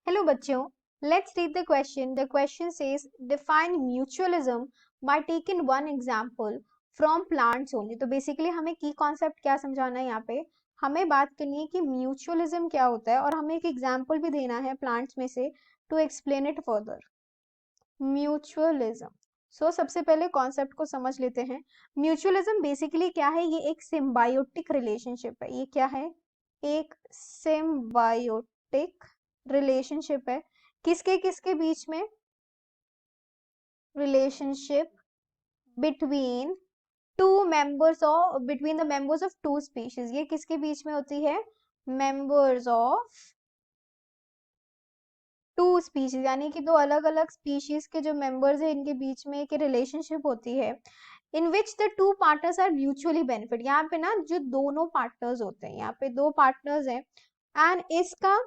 Hello बच्चों, let's read the question. The question says define mutualism by taking one example from plants only. तो basically हमें की concept क्या समझाना है यहाँ पे, हमें बात करनी है कि म्यूचुअलिज्म क्या होता है और हमें एक एग्जांपल भी देना है प्लांट्स में से to explain it further. Mutualism. सबसे पहले कॉन्सेप्ट को समझ लेते हैं. म्यूचुअलिज्म बेसिकली क्या है? ये एक सिम्बायोटिक रिलेशनशिप है. ये क्या है? एक सिम्बायोटिक रिलेशनशिप है. किसके किसके बीच में? Relationship between two members of between the members of two species. ये किसके बीच में होती है? मेंबर्स ऑफ टू स्पीशीज, यानी कि दो अलग अलग स्पीशीज के जो मेंबर्स है इनके बीच में एक रिलेशनशिप होती है in which the two partners are mutually benefit. यहाँ पे ना जो दोनों पार्टनर्स होते हैं, यहाँ पे दो पार्टनर्स हैं एंड इसका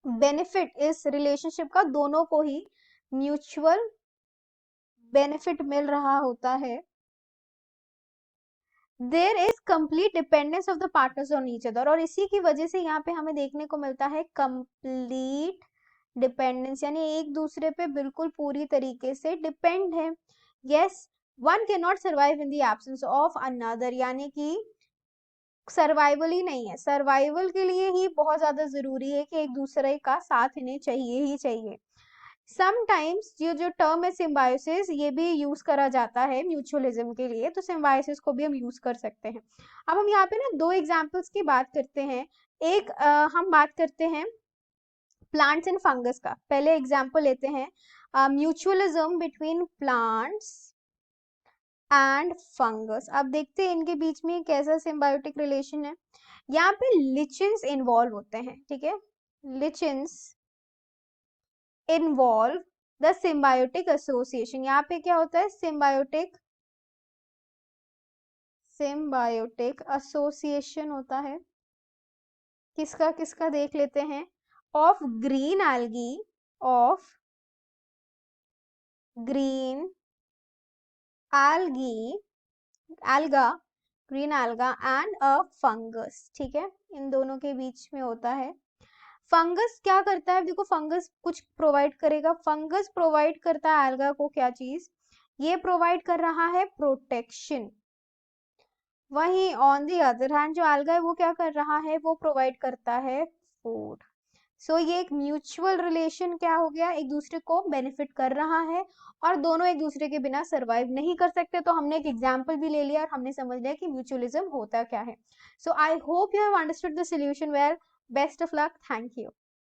बेनिफिट, इस रिलेशनशिप का दोनों को ही म्यूचुअल बेनिफिट मिल रहा होता है. There is complete dependence of the partners on each other. और इसी की वजह से यहाँ पे हमें देखने को मिलता है कंप्लीट डिपेंडेंस, यानी एक दूसरे पे बिल्कुल पूरी तरीके से डिपेंड है. Yes, one can not survive in the absence of another, यानी कि सर्वाइवल ही नहीं है, सर्वाइवल के लिए ही बहुत ज्यादा जरूरी है कि एक दूसरे का साथ इन्हें चाहिए ही चाहिए. समटाइम्स ये जो टर्म है सिम्बायोसिस, ये भी यूज करा जाता है म्यूचुअलिज्म के लिए, तो सिम्बायोसिस को भी हम यूज कर सकते हैं. अब हम यहाँ पे ना दो एग्जांपल्स की बात करते हैं. एक हम बात करते हैं प्लांट्स एंड फंगस का. पहले एग्जांपल लेते हैं mutualism between plants and fungus. अब देखते हैं इनके बीच में कैसा सिम्बायोटिक रिलेशन है. यहाँ पे लिचेंस इन्वॉल्व होते हैं, ठीक है. लिचेंस इन्वॉल्व द सिम्बायोटिक एसोसिएशन. यहाँ पे क्या होता है? सिम्बायोटिक एसोसिएशन होता है. किसका किसका देख लेते हैं. Of green algae, of green algae, alga, green alga and a fungus. ठीक है, इन दोनों के बीच में होता है. फंगस क्या करता है? देखो, फंगस कुछ प्रोवाइड करेगा. फंगस प्रोवाइड करता है एल्गा को क्या चीज? ये प्रोवाइड कर रहा है प्रोटेक्शन. वहीं ऑन दी अदर हैंड जो एल्गा है वो क्या कर रहा है? वो प्रोवाइड करता है फूड. ये एक म्यूचुअल रिलेशन क्या हो गया? एक दूसरे को बेनिफिट कर रहा है और दोनों एक दूसरे के बिना सरवाइव नहीं कर सकते. तो हमने एक एग्जांपल भी ले लिया और हमने समझ लिया कि म्यूचुअलिज्म होता क्या है. I hope you have understood the solution well. Best of luck. Thank you.